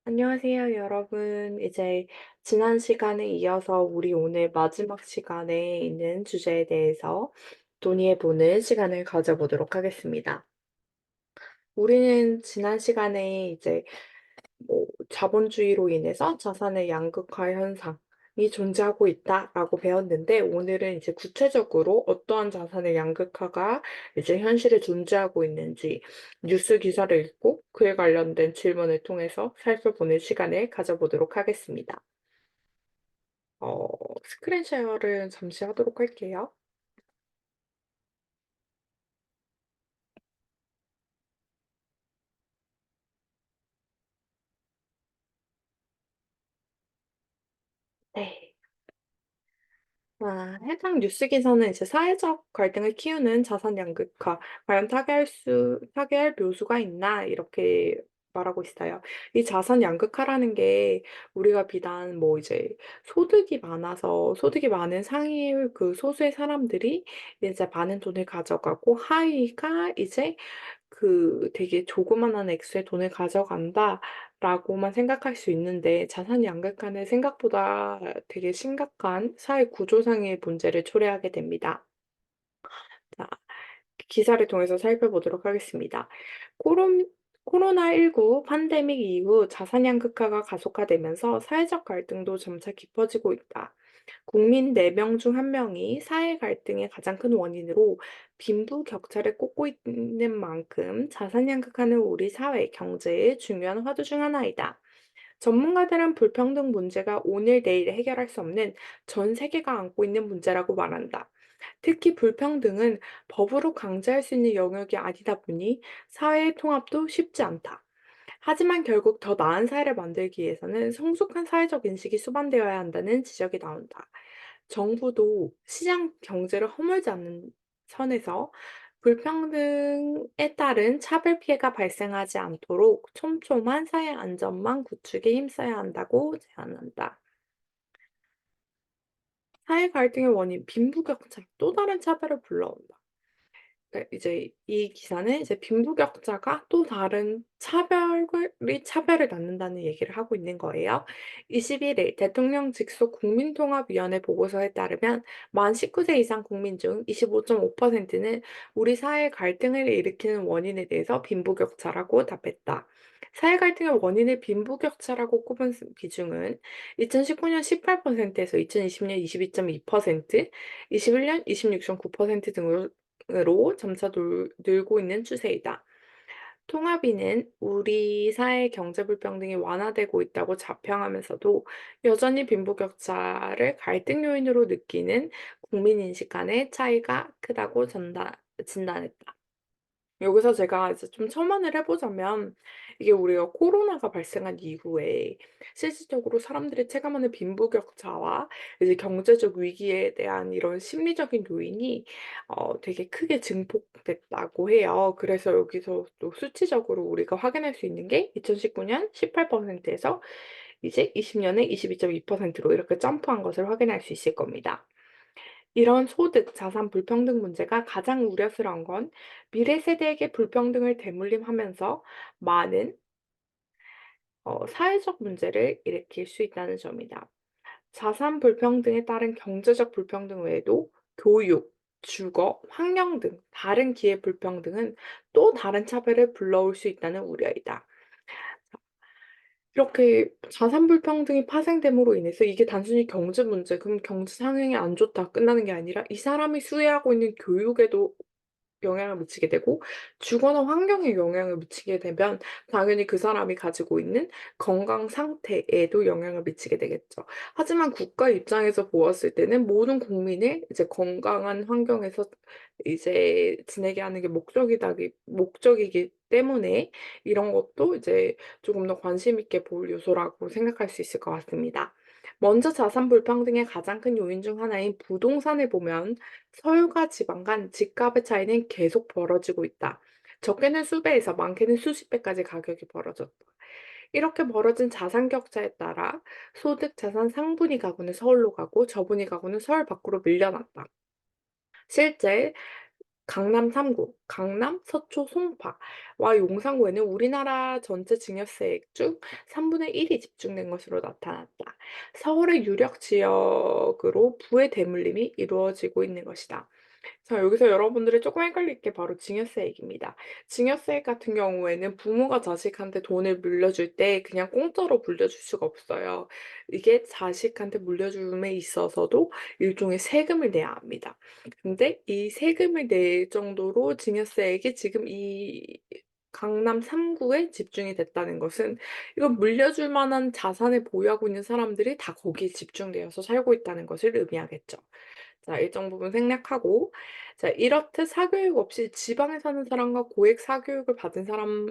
안녕하세요, 여러분. 이제 지난 시간에 이어서 우리 오늘 마지막 시간에 있는 주제에 대해서 논의해보는 시간을 가져보도록 하겠습니다. 우리는 지난 시간에 이제 자본주의로 인해서 자산의 양극화 현상이 존재하고 있다라고 배웠는데, 오늘은 이제 구체적으로 어떠한 자산의 양극화가 이제 현실에 존재하고 있는지 뉴스 기사를 읽고 그에 관련된 질문을 통해서 살펴보는 시간을 가져보도록 하겠습니다. 어, 스크린 쉐어를 잠시 하도록 할게요. 네. 해당 뉴스 기사는 이제 사회적 갈등을 키우는 자산 양극화, 과연 타개할 묘수가 있나, 이렇게 말하고 있어요. 이 자산 양극화라는 게 우리가 비단 뭐 이제 소득이 많은 상위 그 소수의 사람들이 이제 많은 돈을 가져가고, 하위가 이제 되게 조그마한 액수의 돈을 가져간다라고만 생각할 수 있는데, 자산 양극화는 생각보다 되게 심각한 사회 구조상의 문제를 초래하게 됩니다. 자, 기사를 통해서 살펴보도록 하겠습니다. 코론 코로나19 팬데믹 이후 자산 양극화가 가속화되면서 사회적 갈등도 점차 깊어지고 있다. 국민 4명 중 1명이 사회 갈등의 가장 큰 원인으로 빈부격차를 꼽고 있는 만큼 자산 양극화는 우리 사회, 경제의 중요한 화두 중 하나이다. 전문가들은 불평등 문제가 오늘 내일 해결할 수 없는 전 세계가 안고 있는 문제라고 말한다. 특히 불평등은 법으로 강제할 수 있는 영역이 아니다 보니 사회의 통합도 쉽지 않다. 하지만 결국 더 나은 사회를 만들기 위해서는 성숙한 사회적 인식이 수반되어야 한다는 지적이 나온다. 정부도 시장 경제를 허물지 않는 선에서 불평등에 따른 차별 피해가 발생하지 않도록 촘촘한 사회 안전망 구축에 힘써야 한다고 제안한다. 사회 갈등의 원인, 빈부격차, 또 다른 차별을 불러온다. 이제 이 기사는 이제 빈부격차가 또 다른 차별을 낳는다는 얘기를 하고 있는 거예요. 21일 대통령 직속 국민통합위원회 보고서에 따르면 만 19세 이상 국민 중 25.5%는 우리 사회 갈등을 일으키는 원인에 대해서 빈부격차라고 답했다. 사회 갈등의 원인을 빈부격차라고 꼽은 비중은 2019년 18%에서 2020년 22.2%, 21년 26.9% 등으로 점차 늘고 있는 추세이다. 통합위는 우리 사회 경제 불평등이 완화되고 있다고 자평하면서도 여전히 빈부격차를 갈등 요인으로 느끼는 국민 인식 간의 차이가 크다고 진단했다. 여기서 제가 이제 좀 첨언을 해 보자면, 이게 우리가 코로나가 발생한 이후에 실질적으로 사람들이 체감하는 빈부격차와 이제 경제적 위기에 대한 이런 심리적인 요인이 되게 크게 증폭됐다고 해요. 그래서 여기서 또 수치적으로 우리가 확인할 수 있는 게 2019년 18%에서 이제 20년에 22.2%로 이렇게 점프한 것을 확인할 수 있을 겁니다. 이런 소득, 자산 불평등 문제가 가장 우려스러운 건 미래 세대에게 불평등을 대물림하면서 많은 사회적 문제를 일으킬 수 있다는 점이다. 자산 불평등에 따른 경제적 불평등 외에도 교육, 주거, 환경 등 다른 기회 불평등은 또 다른 차별을 불러올 수 있다는 우려이다. 이렇게 자산 불평등이 파생됨으로 인해서 이게 단순히 경제 문제, 그럼 경제 상황이 안 좋다 끝나는 게 아니라 이 사람이 수혜하고 있는 교육에도 영향을 미치게 되고, 주거나 환경에 영향을 미치게 되면 당연히 그 사람이 가지고 있는 건강 상태에도 영향을 미치게 되겠죠. 하지만 국가 입장에서 보았을 때는 모든 국민을 이제 건강한 환경에서 이제 지내게 하는 게 목적이기 때문에 이런 것도 이제 조금 더 관심 있게 볼 요소라고 생각할 수 있을 것 같습니다. 먼저 자산 불평등의 가장 큰 요인 중 하나인 부동산을 보면 서울과 지방 간 집값의 차이는 계속 벌어지고 있다. 적게는 수배에서 많게는 수십 배까지 가격이 벌어졌다. 이렇게 벌어진 자산 격차에 따라 소득, 자산 상분이 가구는 서울로 가고 저분위 가구는 서울 밖으로 밀려났다. 실제 강남 3 구, 강남, 서초, 송파와 용산구에는 우리나라 전체 증여세액 중 3분의 1이 집중된 것으로 나타났다. 서울의 유력 지역으로 부의 대물림이 이루어지고 있는 것이다. 자, 여기서 여러분들이 조금 헷갈릴 게 바로 증여세액입니다. 증여세액 같은 경우에는 부모가 자식한테 돈을 물려줄 때 그냥 공짜로 물려줄 수가 없어요. 이게 자식한테 물려줌에 있어서도 일종의 세금을 내야 합니다. 근데 이 세금을 낼 정도로 증여세액이 지금 이 강남 3 구에 집중이 됐다는 것은 이건 물려줄 만한 자산을 보유하고 있는 사람들이 다 거기에 집중되어서 살고 있다는 것을 의미하겠죠. 자, 일정 부분 생략하고, 자, 이렇듯 사교육 없이 지방에 사는 사람과 고액 사교육을 받은 사람,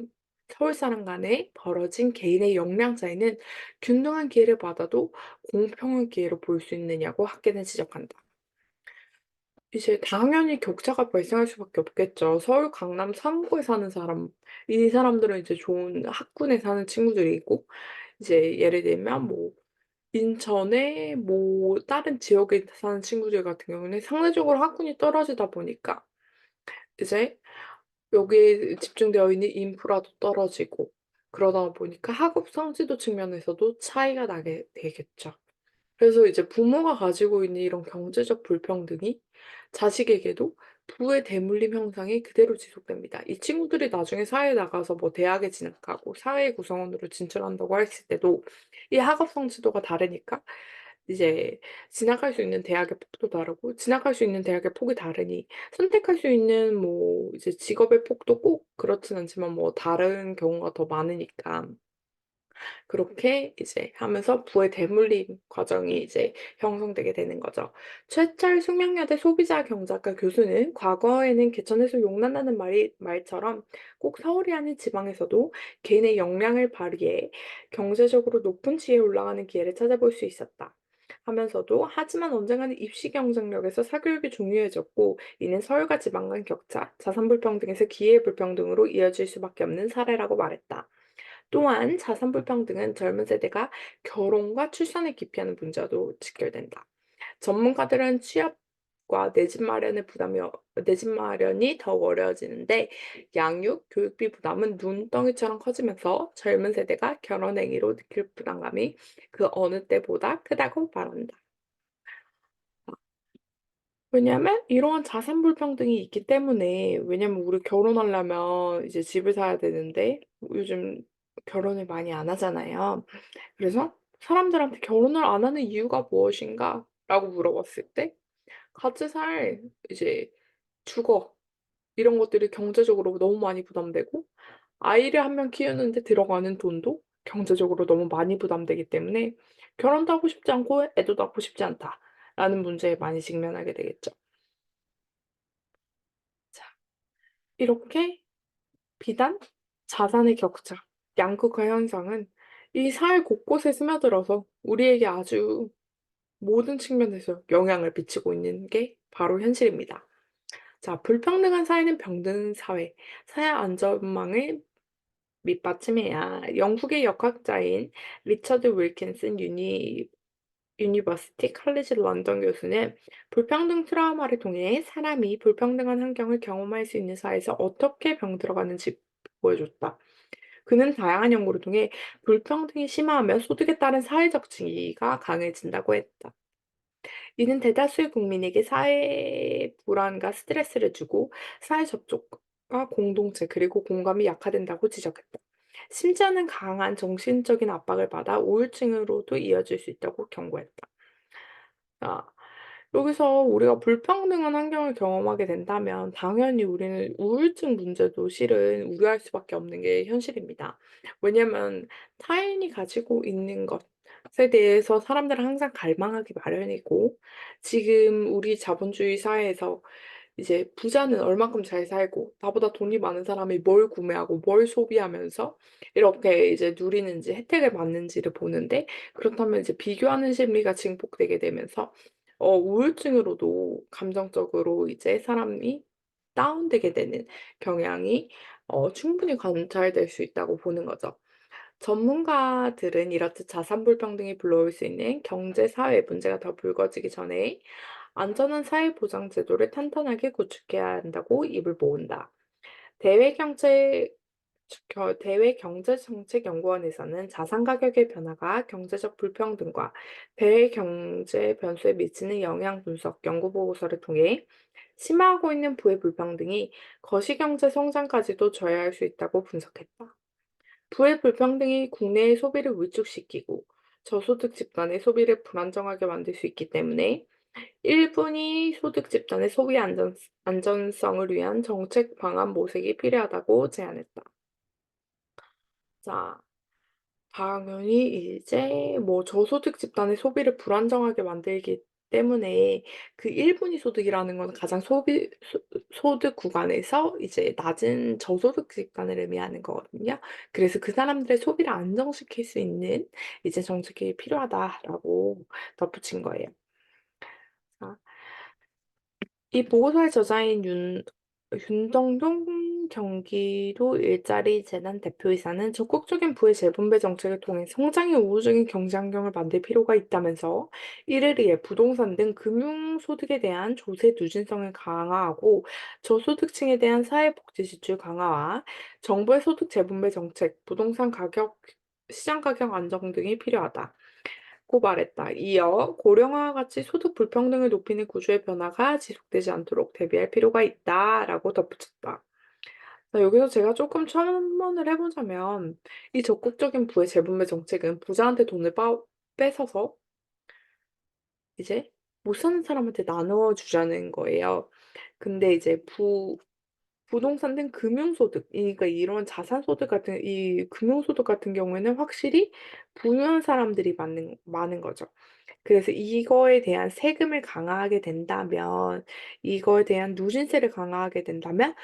서울 사람 간에 벌어진 개인의 역량 차이는 균등한 기회를 받아도 공평한 기회로 볼 수 있느냐고 학계는 지적한다. 이제 당연히 격차가 발생할 수밖에 없겠죠. 서울 강남 3 구에 사는 사람, 이 사람들은 이제 좋은 학군에 사는 친구들이고, 이제 예를 들면 뭐 인천의 뭐 다른 지역에 사는 친구들 같은 경우는 상대적으로 학군이 떨어지다 보니까 이제 여기에 집중되어 있는 인프라도 떨어지고, 그러다 보니까 학업 성취도 측면에서도 차이가 나게 되겠죠. 그래서 이제 부모가 가지고 있는 이런 경제적 불평등이 자식에게도 부의 대물림 현상이 그대로 지속됩니다. 이 친구들이 나중에 사회에 나가서 뭐 대학에 진학하고 사회 구성원으로 진출한다고 했을 때도 이 학업 성취도가 다르니까 이제 진학할 수 있는 대학의 폭도 다르고, 진학할 수 있는 대학의 폭이 다르니 선택할 수 있는 뭐 이제 직업의 폭도 꼭 그렇진 않지만 뭐 다른 경우가 더 많으니까 그렇게 이제 하면서 부의 대물림 과정이 이제 형성되게 되는 거죠. 최철 숙명여대 소비자 경제학과 교수는 과거에는 개천에서 용난다는 말처럼 꼭 서울이 아닌 지방에서도 개인의 역량을 발휘해 경제적으로 높은 지위에 올라가는 기회를 찾아볼 수 있었다. 하면서도 하지만 언젠가는 입시 경쟁력에서 사교육이 중요해졌고, 이는 서울과 지방 간 격차, 자산 불평등에서 기회 불평등으로 이어질 수밖에 없는 사례라고 말했다. 또한 자산 불평등은 젊은 세대가 결혼과 출산을 기피하는 문제와도 직결된다. 전문가들은 취업과 내 집 마련이 더욱 어려워지는데, 양육, 교육비 부담은 눈덩이처럼 커지면서 젊은 세대가 결혼 행위로 느낄 부담감이 그 어느 때보다 크다고 말한다. 왜냐하면 이러한 자산 불평등이 있기 때문에, 왜냐면 우리 결혼하려면 이제 집을 사야 되는데 요즘 결혼을 많이 안 하잖아요. 그래서 사람들한테 "결혼을 안 하는 이유가 무엇인가?"라고 물어봤을 때 같이 살 이제 주거 이런 것들이 경제적으로 너무 많이 부담되고, 아이를 한 명 키우는데 들어가는 돈도 경제적으로 너무 많이 부담되기 때문에 '결혼도 하고 싶지 않고 애도 낳고 싶지 않다.'라는 문제에 많이 직면하게 되겠죠. 자, 이렇게 비단 자산의 격차, 양극화 현상은 이 사회 곳곳에 스며들어서 우리에게 아주 모든 측면에서 영향을 미치고 있는 게 바로 현실입니다. 자, 불평등한 사회는 병든 사회, 사회 안전망을 밑받침해야. 영국의 역학자인 리처드 윌킨슨 유니버시티 칼리지 런던 교수는 불평등 트라우마를 통해 사람이 불평등한 환경을 경험할 수 있는 사회에서 어떻게 병들어가는지 보여줬다. 그는 다양한 연구를 통해 불평등이 심화하면 소득에 따른 사회적 지위가 강해진다고 했다. 이는 대다수의 국민에게 사회 불안과 스트레스를 주고 사회 접촉과 공동체 그리고 공감이 약화된다고 지적했다. 심지어는 강한 정신적인 압박을 받아 우울증으로도 이어질 수 있다고 경고했다. 아, 여기서 우리가 불평등한 환경을 경험하게 된다면 당연히 우리는 우울증 문제도 실은 우려할 수밖에 없는 게 현실입니다. 왜냐면 타인이 가지고 있는 것에 대해서 사람들은 항상 갈망하기 마련이고, 지금 우리 자본주의 사회에서 이제 부자는 얼만큼 잘 살고 나보다 돈이 많은 사람이 뭘 구매하고 뭘 소비하면서 이렇게 이제 누리는지 혜택을 받는지를 보는데, 그렇다면 이제 비교하는 심리가 증폭되게 되면서 우울증으로도 감정적으로 이제 사람이 다운되게 되는 경향이 충분히 관찰될 수 있다고 보는 거죠. 전문가들은 이렇듯 자산 불평등이 불러올 수 있는 경제 사회 문제가 더 불거지기 전에 안전한 사회보장 제도를 탄탄하게 구축해야 한다고 입을 모은다. 대외경제정책연구원에서는 자산 가격의 변화가 경제적 불평등과 대외경제 변수에 미치는 영향 분석 연구 보고서를 통해 심화하고 있는 부의 불평등이 거시경제 성장까지도 저해할 수 있다고 분석했다. 부의 불평등이 국내의 소비를 위축시키고 저소득 집단의 소비를 불안정하게 만들 수 있기 때문에 일분위 소득 집단의 소비 안전성을 위한 정책 방안 모색이 필요하다고 제안했다. 자, 당연히 이제 뭐 저소득 집단의 소비를 불안정하게 만들기 때문에 그 1분위 소득이라는 건 가장 소득 구간에서 이제 낮은 저소득 집단을 의미하는 거거든요. 그래서 그 사람들의 소비를 안정시킬 수 있는 이제 정책이 필요하다라고 덧붙인 거예요. 자, 이 보고서의 저자인 윤덕용 경기도 일자리 재단 대표이사는 적극적인 부의 재분배 정책을 통해 성장의 우호적인 경제 환경을 만들 필요가 있다면서 이를 위해 부동산 등 금융소득에 대한 조세 누진성을 강화하고 저소득층에 대한 사회복지 지출 강화와 정부의 소득 재분배 정책, 부동산 가격, 시장 가격 안정 등이 필요하다. 고 말했다. 이어 고령화와 같이 소득 불평등을 높이는 구조의 변화가 지속되지 않도록 대비할 필요가 있다라고 덧붙였다. 자, 여기서 제가 조금 첨언을 해보자면 이 적극적인 부의 재분배 정책은 부자한테 돈을 뺏어서 이제 못 사는 사람한테 나눠 주자는 거예요. 근데 이제 부동산 등 금융소득, 그러니까 이런 자산소득 같은, 이 금융소득 같은 경우에는 확실히 부유한 사람들이 많은 거죠. 그래서 이거에 대한 세금을 강화하게 된다면, 이거에 대한 누진세를 강화하게 된다면,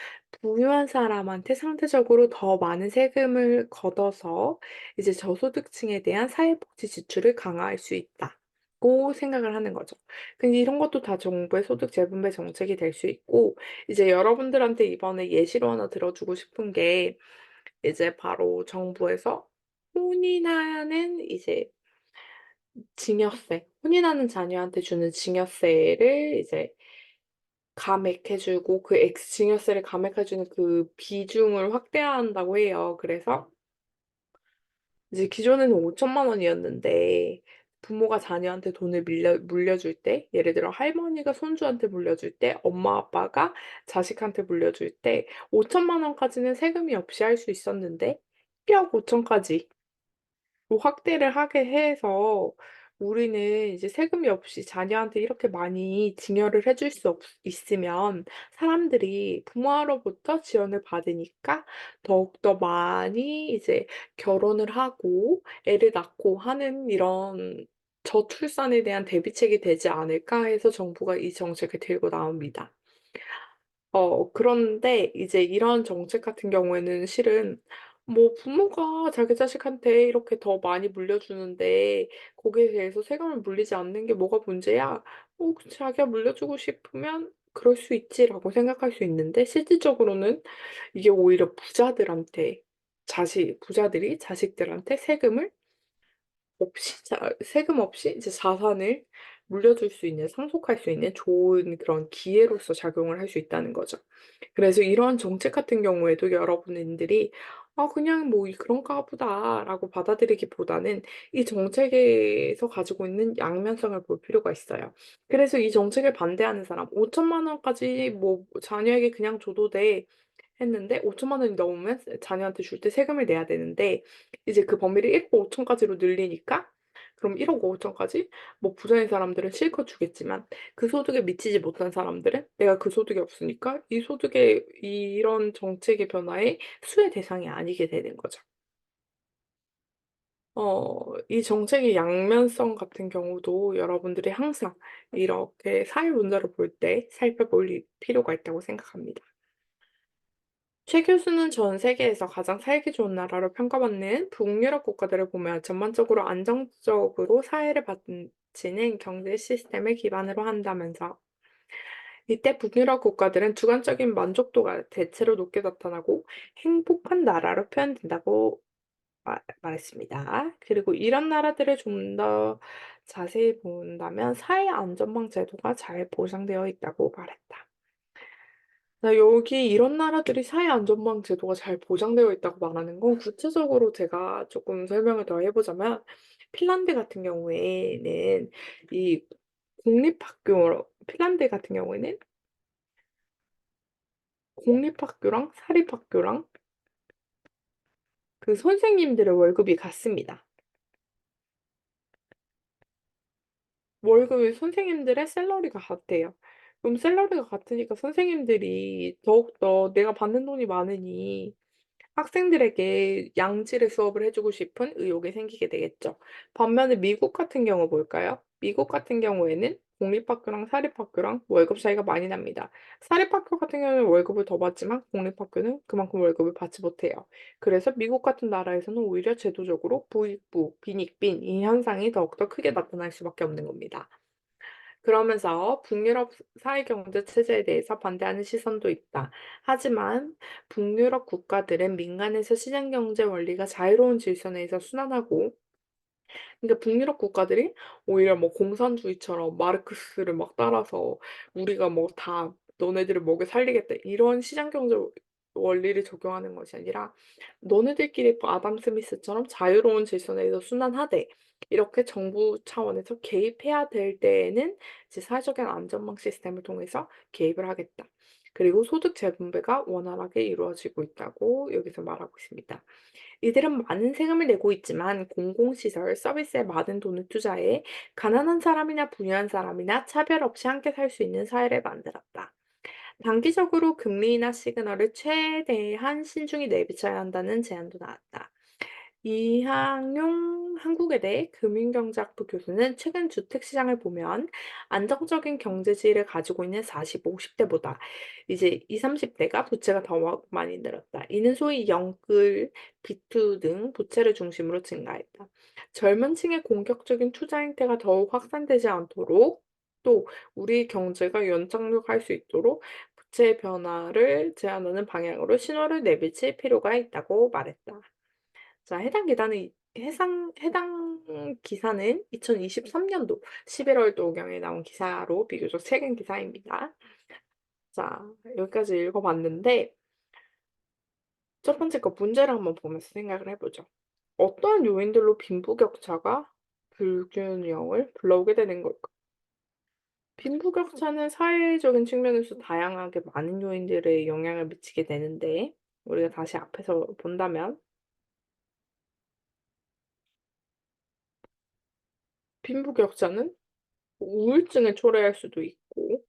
부유한 사람한테 상대적으로 더 많은 세금을 걷어서 이제 저소득층에 대한 사회복지 지출을 강화할 수 있다고 생각을 하는 거죠. 근데 이런 것도 다 정부의 소득 재분배 정책이 될 수 있고, 이제 여러분들한테 이번에 예시로 하나 들어주고 싶은 게, 이제 바로 정부에서 혼인하는 이제 혼인하는 자녀한테 주는 증여세를 이제 감액해 주고 증여세를 감액해 주는 그 비중을 확대한다고 해요. 그래서 이제 기존에는 5천만 원이었는데 부모가 자녀한테 돈을 물려줄 때, 예를 들어 할머니가 손주한테 물려줄 때, 엄마 아빠가 자식한테 물려줄 때 5천만 원까지는 세금이 없이 할 수 있었는데 1억 5천까지 확대를 하게 해서 우리는 이제 세금이 없이 자녀한테 이렇게 많이 증여를 해줄 수 있으면 사람들이 부모로부터 지원을 받으니까 더욱더 많이 이제 결혼을 하고 애를 낳고 하는 이런 저출산에 대한 대비책이 되지 않을까 해서 정부가 이 정책을 들고 나옵니다. 그런데 이제 이런 정책 같은 경우에는 실은 뭐 부모가 자기 자식한테 이렇게 더 많이 물려주는데 거기에 대해서 세금을 물리지 않는 게 뭐가 문제야? 자기가 물려주고 싶으면 그럴 수 있지라고 생각할 수 있는데 실질적으로는 이게 오히려 부자들이 자식들한테 세금 없이 이제 자산을 물려줄 수 있는, 상속할 수 있는 좋은 그런 기회로서 작용을 할 수 있다는 거죠. 그래서 이런 정책 같은 경우에도 여러분들이 '아 그냥 뭐 그런가 보다.'라고 받아들이기보다는 이 정책에서 가지고 있는 양면성을 볼 필요가 있어요. 그래서 이 정책을 반대하는 사람 5천만 원까지 뭐 자녀에게 그냥 줘도 돼 했는데 5천만 원이 넘으면 자녀한테 줄 때 세금을 내야 되는데 이제 그 범위를 1억 5천 까지로 늘리니까 그럼 1억 5천 까지 뭐 부자인 사람들은 실컷 주겠지만 그 소득에 미치지 못한 사람들은 내가 그 소득이 없으니까 이 소득의 이런 정책의 변화의 수혜 대상이 아니게 되는 거죠. 이 정책의 양면성 같은 경우도 여러분들이 항상 이렇게 사회 문제를 볼 때 살펴볼 필요가 있다고 생각합니다. 최 교수는 전 세계에서 가장 살기 좋은 나라로 평가받는 북유럽 국가들을 보면 전반적으로 안정적으로 사회를 받치는 경제 시스템을 기반으로 한다면서 이때 북유럽 국가들은 주관적인 만족도가 대체로 높게 나타나고 행복한 나라로 표현된다고 말했습니다. 그리고 이런 나라들을 좀 더 자세히 본다면 사회 안전망 제도가 잘 보장되어 있다고 말했다. 나 여기 이런 나라들이 사회 안전망 제도가 잘 보장되어 있다고 말하는 건 구체적으로 제가 조금 설명을 더 해 보자면 핀란드 같은 경우에는 이 공립학교 핀란드 같은 경우에는 공립학교랑 사립학교랑 그 선생님들의 월급이 같습니다. 월급이 선생님들의 샐러리가 같대요. 그럼 샐러리가 같으니까 선생님들이 더욱더 내가 받는 돈이 많으니 학생들에게 양질의 수업을 해 주고 싶은 의욕이 생기게 되겠죠. 반면에 미국 같은 경우 볼까요? 미국 같은 경우에는 공립학교랑 사립학교랑 월급 차이가 많이 납니다. 사립학교 같은 경우는 월급을 더 받지만 공립학교는 그만큼 월급을 받지 못해요. 그래서 미국 같은 나라에서는 오히려 제도적으로 부익부, 빈익빈 이 현상이 더욱더 크게 나타날 수밖에 없는 겁니다. 그러면서 북유럽 사회 경제 체제에 대해서 반대하는 시선도 있다. 하지만 북유럽 국가들은 민간에서 시장 경제 원리가 자유로운 질서 내에서 순환하고 그러니까 북유럽 국가들이 오히려 뭐 공산주의처럼 마르크스를 막 따라서 우리가 뭐 다 "너네들을 먹여 살리겠다." 이런 시장 경제 원리를 적용하는 것이 아니라 "너네들끼리 뭐 아담 스미스처럼 자유로운 질서 내에서 순환하되 이렇게 정부 차원에서 개입해야 될 때에는 이제 사회적인 안전망 시스템을 통해서 개입을 하겠다." 그리고 소득 재분배가 원활하게 이루어지고 있다고 여기서 말하고 있습니다. 이들은 많은 세금을 내고 있지만 공공시설, 서비스에 많은 돈을 투자해 가난한 사람이나 부유한 사람이나 차별 없이 함께 살 수 있는 사회를 만들었다. 단기적으로 금리나 시그널을 최대한 신중히 내비쳐야 한다는 제안도 나왔다. 이항용 한국외대 금융경제학부 교수는 최근 주택시장을 보면 안정적인 경제지를 가지고 있는 40, 50대보다 이제 20, 30대가 부채가 더 많이 늘었다. 이는 소위 영끌, 비투 등 부채를 중심으로 증가했다. 젊은 층의 공격적인 투자 행태가 더욱 확산되지 않도록 또 우리 경제가 연착륙할 수 있도록 부채 변화를 제한하는 방향으로 신호를 내비칠 필요가 있다고 말했다. 자, 해당 기사는 2023 년도 11월 도경에 나온 기사로 비교적 최근 기사입니다. 자, 여기까지 읽어 봤는데 첫 번째 거 문제를 한번 보면서 생각을 해 보죠. 어떠한 요인들로 빈부격차가 불균형을 불러오게 되는 걸까? 빈부격차는 사회적인 측면에서 다양하게 많은 요인들에 영향을 미치게 되는데 우리가 다시 앞에서 본다면 빈부격차는 우울증을 초래할 수도 있고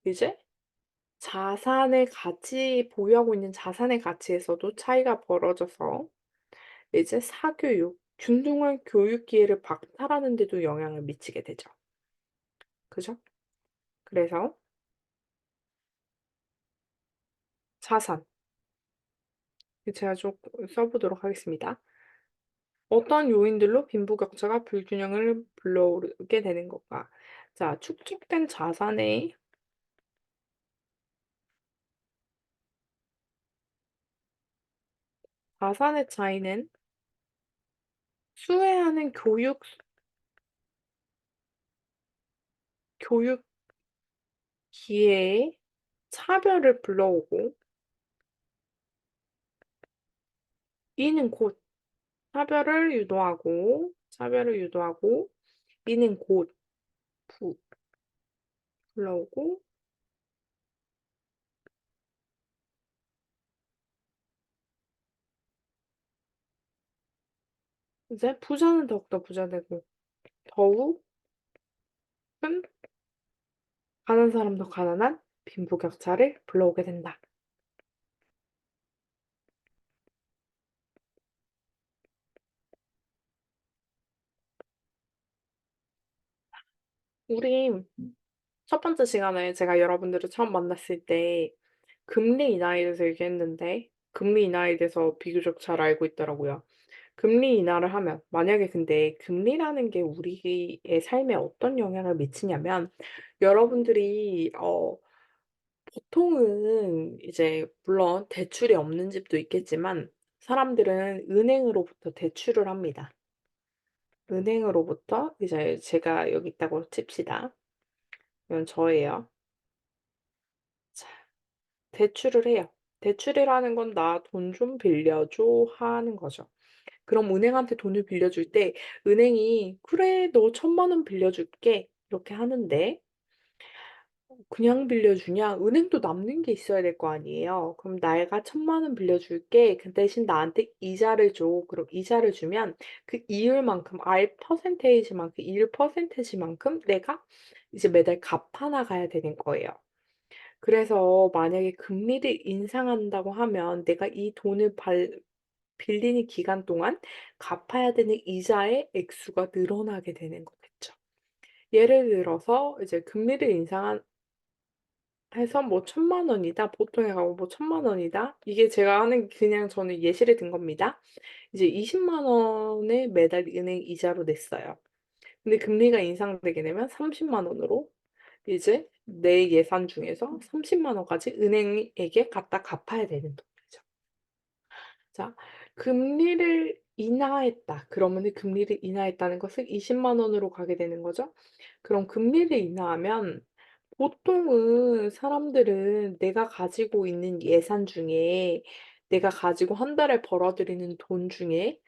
이제 자산의 가치 보유하고 있는 자산의 가치에서도 차이가 벌어져서 이제 사교육, 균등한 교육 기회를 박탈하는 데도 영향을 미치게 되죠. 그죠? 그래서 자산, 제가 쪼끔 써 보도록 하겠습니다. 어떠한 요인들로 빈부격차가 불균형을 불러오게 되는 건가? 자, 축적된 자산의 차이는 수혜하는 교육 기회의 차별을 불러오고 이는 곧 차별을 유도하고 이는 곧 부 불러오고 이제 부자는 더욱더 부자되고 더욱 큰 가난한 사람도 가난한 빈부격차를 불러오게 된다. 우리 첫 번째 시간에 제가 여러분들을 처음 만났을 때 금리 인하에 대해서 얘기했는데 금리 인하에 대해서 비교적 잘 알고 있더라고요. 금리 인하를 하면 만약에 근데 금리라는 게 우리의 삶에 어떤 영향을 미치냐면 여러분들이 보통은 이제 물론 대출이 없는 집도 있겠지만 사람들은 은행으로부터 대출을 합니다. 은행으로부터 이제 제가 여기 있다고 칩시다. 이건 저예요. 자, 대출을 해요. 대출이라는 건 "나 돈 좀 빌려줘." 하는 거죠. 그럼 은행한테 돈을 빌려줄 때 은행이 "그래, 너 1,000만 원 빌려줄게." 이렇게 하는데 그냥 빌려주냐? 은행도 남는 게 있어야 될 거 아니에요. 그럼 "내가 1,000만 원 빌려줄게. 그 대신 나한테 이자를 줘." 그럼 이자를 주면 그 이율만큼 알 퍼센테이지만큼 이율 퍼센티지만큼 내가 이제 매달 갚아 나가야 되는 거예요. 그래서 만약에 금리를 인상한다고 하면 내가 이 돈을 빌리는 기간 동안 갚아야 되는 이자의 액수가 늘어나게 되는 거겠죠. 예를 들어서 이제 금리를 인상한 해서 뭐 1,000만 원이다. 보통 해 갖고 뭐 1,000만 원이다. 이게 제가 하는 그냥 저는 예시를 든 겁니다. 이제 20만 원을 매달 은행 이자로 냈어요. 근데 금리가 인상되게 되면 30만 원으로 이제 내 예산 중에서 30만 원까지 은행에게 갖다 갚아야 되는 돈이죠. 자, 금리를 인하했다. 그러면은 금리를 인하했다는 것은 20만 원으로 가게 되는 거죠. 그럼 금리를 인하하면 보통은 사람들은 내가 가지고 있는 예산 중에 내가 가지고 한 달에 벌어들이는 돈 중에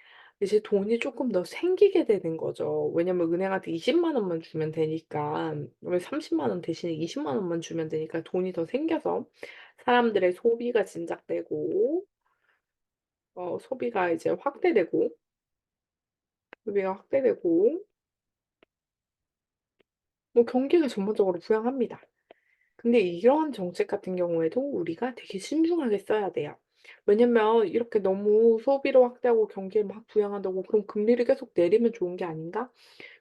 이제 돈이 쪼끔 더 생기게 되는 거죠. 왜냐면 은행한테 20만 원만 주면 되니까. 왜 30만 원 대신에 20만 원만 주면 되니까 돈이 더 생겨서 사람들의 소비가 진작되고 소비가 이제 확대되고 소비가 확대되고 뭐 경기가 전반적으로 부양합니다. 근데 이런 정책 같은 경우에도 우리가 되게 신중하게 써야 돼요. 왜냐면 이렇게 너무 소비를 확대하고 경기를 막 부양한다고 '그럼 금리를 계속 내리면 좋은 게 아닌가?'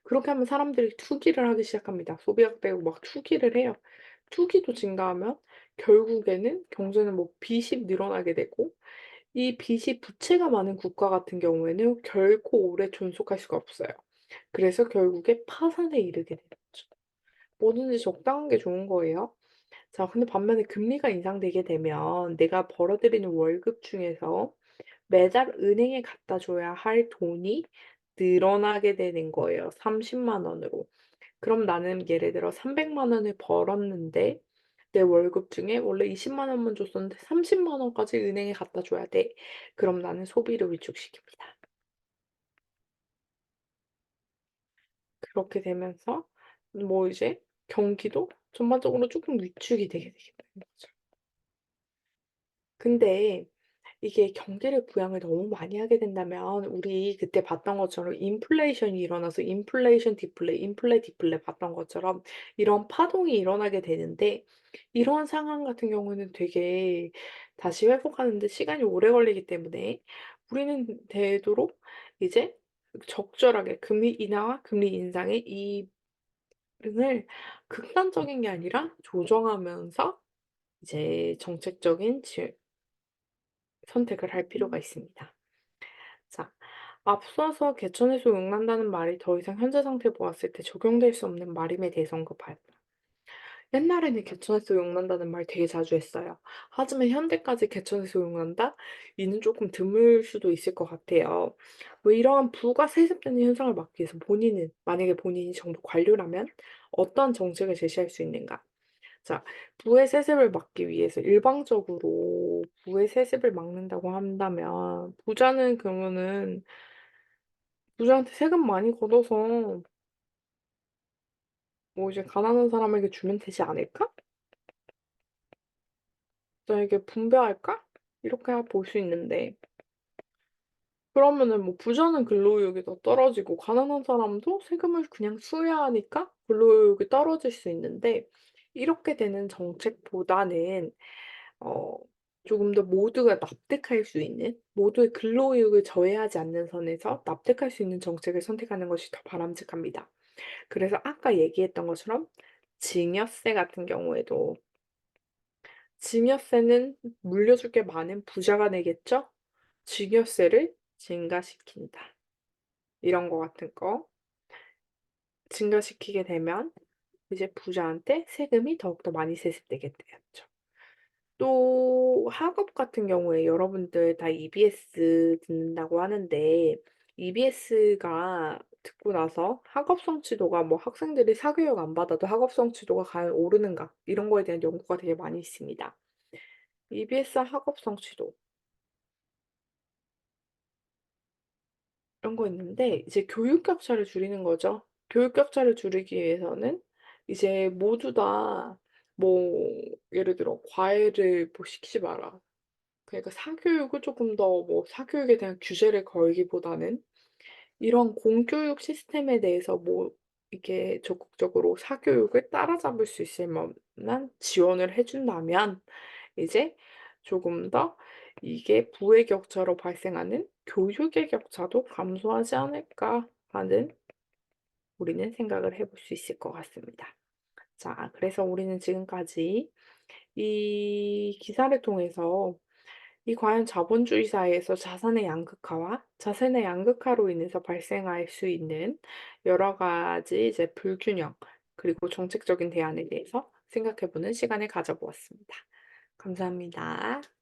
그렇게 하면 사람들이 투기를 하기 시작합니다. 소비 확대하고 막 투기를 해요. 투기도 증가하면 결국에는 경제는 뭐 빚이 늘어나게 되고 이 빚이 부채가 많은 국가 같은 경우에는 결코 오래 존속할 수가 없어요. 그래서 결국에 파산에 이르게 되는 거죠. 뭐든지 적당한 게 좋은 거예요. 자, 근데 반면에 금리가 인상되게 되면 내가 벌어들이는 월급 중에서 매달 은행에 갖다 줘야 할 돈이 늘어나게 되는 거예요, 30만 원으로. 그럼 나는 예를 들어 300만 원을 벌었는데 내 월급 중에 원래 20만 원만 줬었는데 30만 원까지 은행에 갖다 줘야 돼. 그럼 나는 소비를 위축시킵니다. 그렇게 되면서 뭐 이제 경기도 전반적으로 쪼끔 위축이 되게 되는 거죠. 근데 이게 경기를 부양을 너무 많이 하게 된다면 우리 그때 봤던 것처럼 인플레이션이 일어나서 인플레이션 디플레, 인플레 디플레 봤던 것처럼 이런 파동이 일어나게 되는데 이런 상황 같은 경우는 되게 다시 회복하는 데 시간이 오래 걸리기 때문에 우리는 되도록 이제 적절하게 금리 인하와 금리 인상의 이 을 극단적인 게 아니라 조정하면서 이제 정책적인 선택을 할 필요가 있습니다. 자, 앞서서 "개천에서 욕 난다는 말이 더 이상 현재 상태 보았을 때 적용될 수 없는 말임에 대해서 언급하였다." 옛날에는 "개천에서 욕 난다."는 말 되게 자주 했어요. 하지만 현대까지 "개천에서 욕 난다?" 이는 쪼끔 드물 수도 있을 것 같아요. 뭐 이러한 부가 세습되는 현상을 막기 위해서 본인은 만약에 본인이 정부 관료라면 어떠한 정책을 제시할 수 있는가? 자, 부의 세습을 막기 위해서 일방적으로 부의 세습을 막는다고 한다면 부자는 그러면은 부자한테 세금 많이 걷어서 뭐 이제 가난한 사람에게 주면 되지 않을까? '부자에게 분배할까?' 이렇게 볼 수 있는데 그러면은 뭐 부자는 근로의욕이 더 떨어지고 가난한 사람도 세금을 그냥 수여하니까 근로의욕이 떨어질 수 있는데 이렇게 되는 정책보다는 어 조금 더 모두가 납득할 수 있는 모두의 근로의욕을 저해하지 않는 선에서 납득할 수 있는 정책을 선택하는 것이 더 바람직합니다. 그래서 아까 얘기했던 것처럼 증여세 같은 경우에도 증여세는 물려줄 게 많은 부자가 내겠죠? 증여세를 증가시킨다. 이런 거 같은 거 증가시키게 되면 이제 부자한테 세금이 더욱더 많이 세습되게 되었죠. 또 학업 같은 경우에 여러분들 다 EBS 듣는다고 하는데 EBS가 듣고 나서 학업 성취도가 뭐 학생들이 사교육 안 받아도 학업 성취도가 과연 오르는가 이런 거에 대한 연구가 되게 많이 있습니다. EBS 학업 성취도 이런 거 있는데 이제 교육 격차를 줄이는 거죠. 교육 격차를 줄이기 위해서는 이제 모두 다 뭐 예를 들어 "과외를 뭐 시키지 마라." 그러니까 사교육을 조금 더 뭐 사교육에 대한 규제를 걸기보다는 이런 공교육 시스템에 대해서 뭐 이렇게 적극적으로 사교육을 따라잡을 수 있을 만한 지원을 해 준다면 이제 조금 더 이게 부의 격차로 발생하는 교육의 격차도 감소하지 않을까 하는 우리는 생각을 해볼 수 있을 것 같습니다. 자, 그래서 우리는 지금까지 이 기사를 통해서 이 과연 자본주의 사회에서 자산의 양극화와 자산의 양극화로 인해서 발생할 수 있는 여러 가지 이제 불균형 그리고 정책적인 대안에 대해서 생각해 보는 시간을 가져보았습니다. 감사합니다.